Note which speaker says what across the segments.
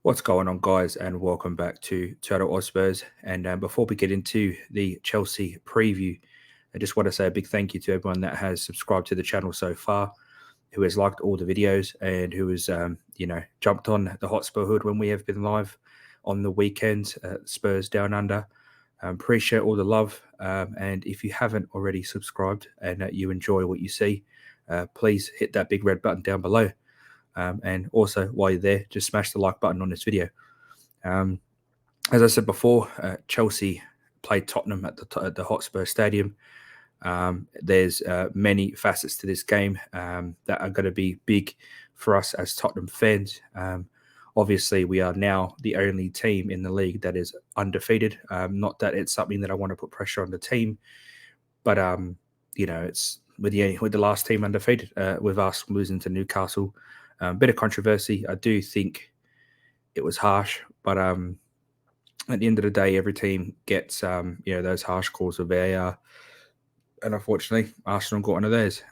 Speaker 1: What's going on, guys, and welcome back to Totalozspurs. And before we get into the Chelsea preview, I just want to say a big thank you to everyone that has subscribed to the channel so far, who has liked all the videos, and who has, jumped on the Hotspur hood when we have been live on the weekends at Spurs Down Under. Appreciate all the love, and if you haven't already subscribed and you enjoy what you see, please hit that big red button down below. And also, while you're there, just smash the like button on this video. As I said before, Chelsea played Tottenham at the Hotspur Stadium. There's many facets to this game that are going to be big for us as Tottenham fans. Obviously, we are now the only team in the league that is undefeated. Not that it's something that I want to put pressure on the team, but it's with the last team undefeated, with us losing to Newcastle. Bit of controversy. I do think it was harsh, but at the end of the day, every team gets those harsh calls of VAR, and unfortunately, Arsenal got one of theirs.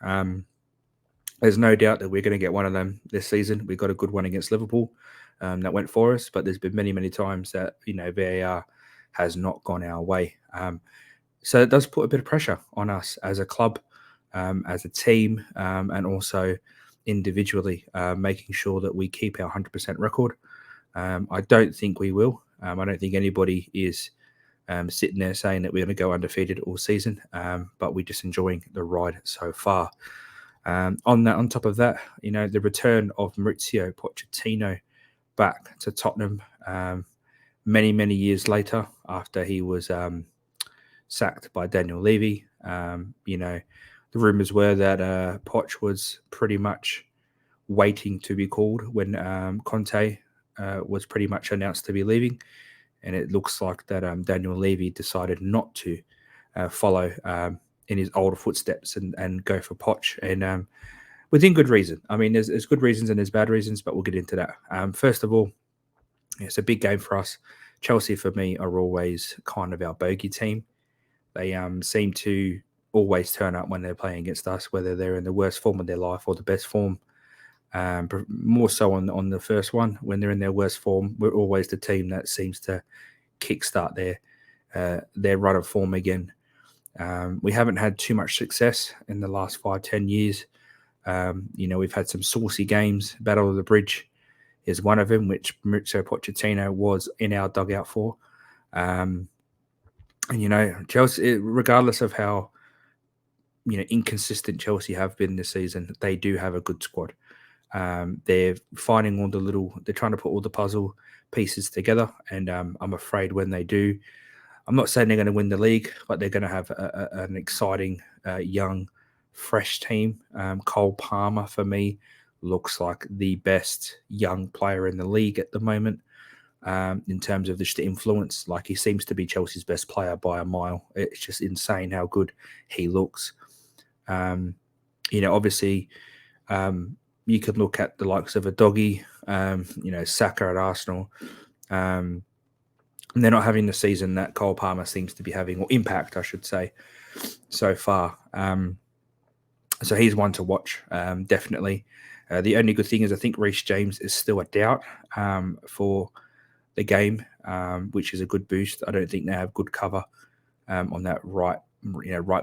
Speaker 1: There's no doubt that we're going to get one of them this season. We got a good one against Liverpool that went for us, but there's been many times that VAR has not gone our way. So it does put a bit of pressure on us as a club, as a team, and also individually, making sure that we keep our 100% record. I don't think we will. I don't think anybody is sitting there saying that we're going to go undefeated all season, but we're just enjoying the ride so far. On top of that, the return of Mauricio Pochettino back to Tottenham many years later after he was sacked by Daniel Levy. The rumours were that Poch was pretty much waiting to be called when Conte was pretty much announced to be leaving. And it looks like that Daniel Levy decided not to follow in his older footsteps and go for Poch. And within good reason. I mean, there's good reasons and there's bad reasons, but we'll get into that. First of all, it's a big game for us. Chelsea, for me, are always kind of our bogey team. They seem to always turn up when they're playing against us, whether they're in the worst form of their life or the best form. More so on the first one, when they're in their worst form, we're always the team that seems to kickstart their run of form again. We haven't had too much success in the last 5-10 years. We've had some saucy games. Battle of the Bridge is one of them, which Mauricio Pochettino was in our dugout for. Chelsea, regardless of how inconsistent Chelsea have been this season, they do have a good squad. They're finding they're trying to put all the puzzle pieces together, and I'm afraid when they do, I'm not saying they're going to win the league, but they're going to have an exciting, young, fresh team. Cole Palmer, for me, looks like the best young player in the league at the moment. In terms of just the influence, like he seems to be Chelsea's best player by a mile. It's just insane how good he looks. Obviously, you could look at the likes of a Doggy, Saka at Arsenal. And they're not having the season that Cole Palmer seems to be having, or impact, I should say, so far. So he's one to watch, definitely. The only good thing is I think Reece James is still a doubt for the game, which is a good boost. I don't think they have good cover on that right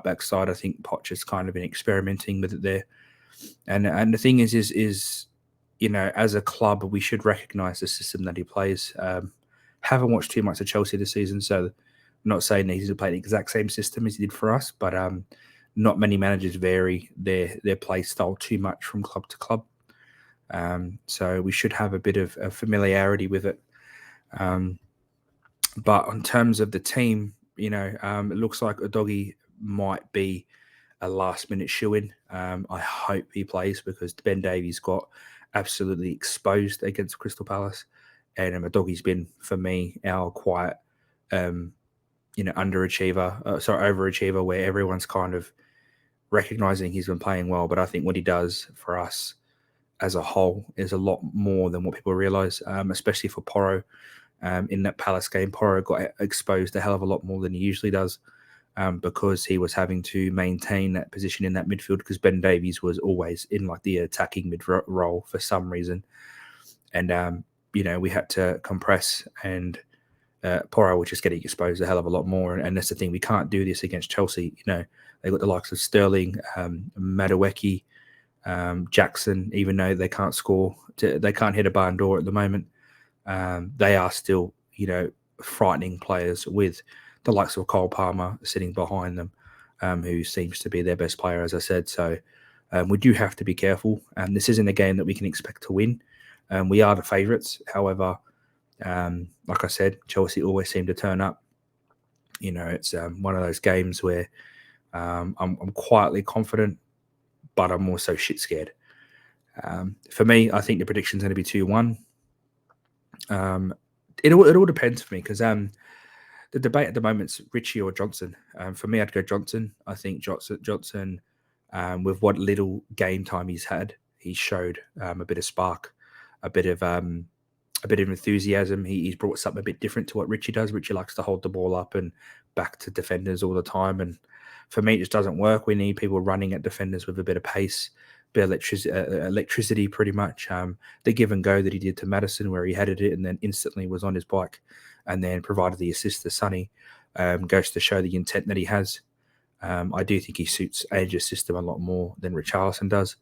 Speaker 1: back side. I think Poch has kind of been experimenting with it there. And the thing is as a club, we should recognise the system that he plays. Haven't watched too much of Chelsea this season, so I'm not saying that he's to play the exact same system as he did for us, but not many managers vary their play style too much from club to club. So we should have a bit of familiarity with it. But in terms of the team, it looks like Udogie might be a last-minute shoe-in. I hope he plays because Ben Davies got absolutely exposed against Crystal Palace. And Udogie's been, for me, our quiet, overachiever, where everyone's kind of recognising he's been playing well. But I think what he does for us as a whole is a lot more than what people realise, especially for Porro. In that Palace game, Porro got exposed a hell of a lot more than he usually does because he was having to maintain that position in that midfield because Ben Davies was always in like the attacking mid role for some reason. And we had to compress, and Porro was just getting exposed a hell of a lot more. And that's the thing. We can't do this against Chelsea. They got the likes of Sterling, Madueke, Jackson, even though they can't score, they can't hit a barn door at the moment. They are still, frightening players with the likes of Cole Palmer sitting behind them, who seems to be their best player, as I said. So we do have to be careful. This isn't a game that we can expect to win. We are the favourites. However, like I said, Chelsea always seem to turn up. It's one of those games where I'm quietly confident, but I'm also shit scared. For me, I think the prediction is going to be 2-1. It all depends for me, because the debate at the moment is Richie or Johnson. For me, I'd go Johnson. I think Johnson, with what little game time he's had, he showed a bit of spark, a bit of enthusiasm. He's brought something a bit different to what Richie does. Richie likes to hold the ball up and back to defenders all the time, and for me, it just doesn't work. We need people running at defenders with a bit of pace, bit of electricity, pretty much. The give and go that he did to Maddison, where he headed it and then instantly was on his bike, and then provided the assist to Sonny, goes to show the intent that he has. I do think he suits Ange's system a lot more than Richarlison does.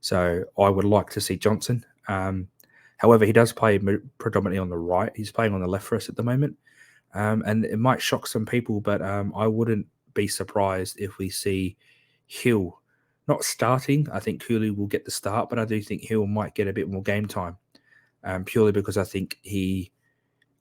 Speaker 1: So I would like to see Johnson. However, he does play predominantly on the right. He's playing on the left for us at the moment. And it might shock some people, but I wouldn't be surprised if we see Hill not starting. I think Cooley will get the start, but I do think Hill might get a bit more game time, purely because I think he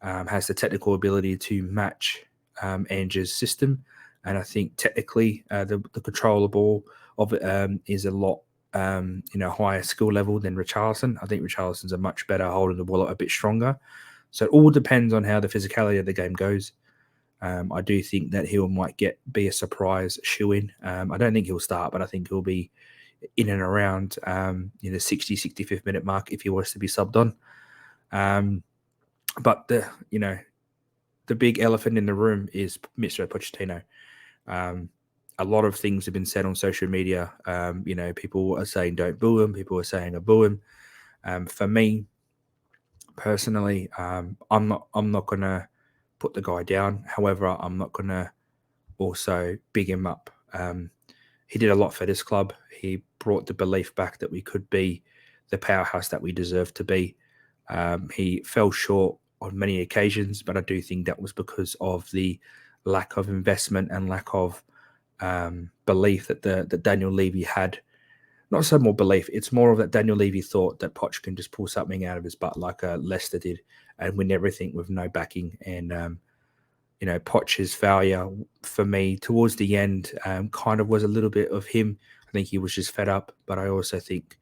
Speaker 1: has the technical ability to match Ange's system. And I think technically the control of the ball of it is a lot higher skill level than Richarlison. I think Richarlison's a much better holding the ball a bit stronger. So it all depends on how the physicality of the game goes. I do think that Hill might be a surprise shoe-in. I don't think he'll start, but I think he'll be in and around the 60, 65th minute mark if he was to be subbed on. But the big elephant in the room is Mr. Pochettino. A lot of things have been said on social media. People are saying don't boo him. People are saying boo him. For me, personally, I'm not gonna put the guy down. However, I'm not gonna also big him up. He did a lot for this club. He brought the belief back that we could be the powerhouse that we deserve to be. He fell short on many occasions, but I do think that was because of the lack of investment and lack of belief that Daniel Levy had. Not so more belief, it's more of that Daniel Levy thought that Poch can just pull something out of his butt like Leicester did and win everything with no backing. And, Poch's failure for me towards the end kind of was a little bit of him. I think he was just fed up, but I also think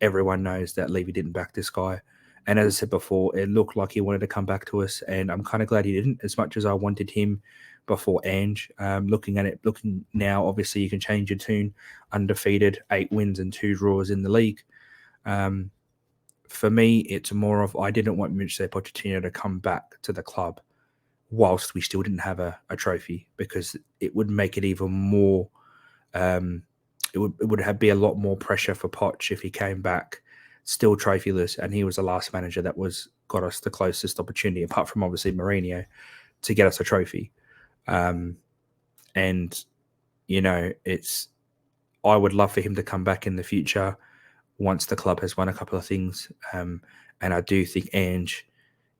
Speaker 1: everyone knows that Levy didn't back this guy. And as I said before, it looked like he wanted to come back to us, and I'm kind of glad he didn't, as much as I wanted him before Ange. Looking now, obviously you can change your tune. Undefeated, 8 wins and 2 draws in the league. For me, it's more of I didn't want Mauricio Pochettino to come back to the club whilst we still didn't have a trophy, because it would make it even more. It would be a lot more pressure for Poch if he came back still trophyless, and he was the last manager that got us the closest opportunity, apart from obviously Mourinho, to get us a trophy. I would love for him to come back in the future once the club has won a couple of things. And I do think Ange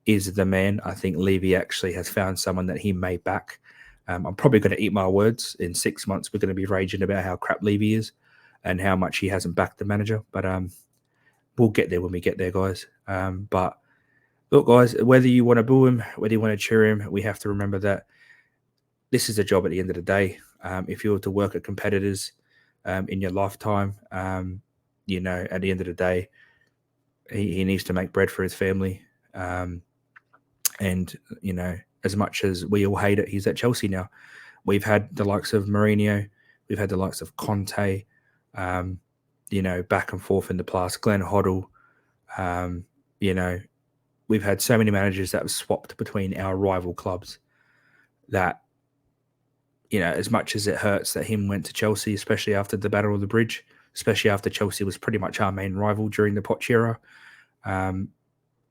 Speaker 1: is the man. I think Levy actually has found someone that he may back. I'm probably going to eat my words. In 6 months, we're going to be raging about how crap Levy is and how much he hasn't backed the manager. But we'll get there when we get there, guys. But look, guys, whether you want to boo him, whether you want to cheer him, we have to remember that this is a job at the end of the day. If you were to work at competitors in your lifetime, at the end of the day, he needs to make bread for his family. As much as we all hate it, he's at Chelsea now. We've had the likes of Mourinho. We've had the likes of Conte, back and forth in the past. Glenn Hoddle. We've had so many managers that have swapped between our rival clubs that, as much as it hurts that him went to Chelsea, especially after the Battle of the Bridge, especially after Chelsea was pretty much our main rival during the Poch era,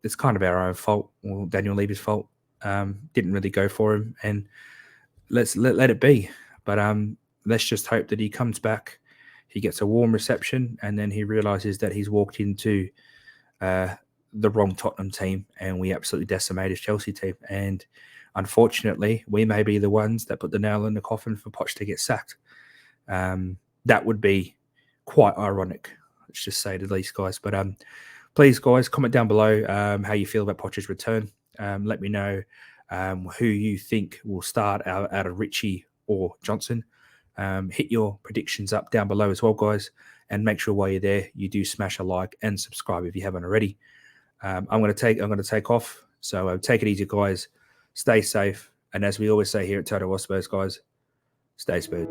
Speaker 1: it's kind of our own fault, or Daniel Levy's fault. Didn't really go for him, and let it be. But let's just hope that he comes back, he gets a warm reception, and then he realizes that he's walked into the wrong Tottenham team, and we absolutely decimate his Chelsea team. And unfortunately, we may be the ones that put the nail in the coffin for Poch to get sacked. That would be quite ironic, let's just say the least, guys. But please, guys, comment down below how you feel about Poch's return. Let me know who you think will start out of Richie or Johnson. Hit your predictions up down below as well, guys. And make sure while you're there, you do smash a like and subscribe if you haven't already. I'm going to take off. So take it easy, guys. Stay safe. And as we always say here at Total Spurs, guys, stay Spurs.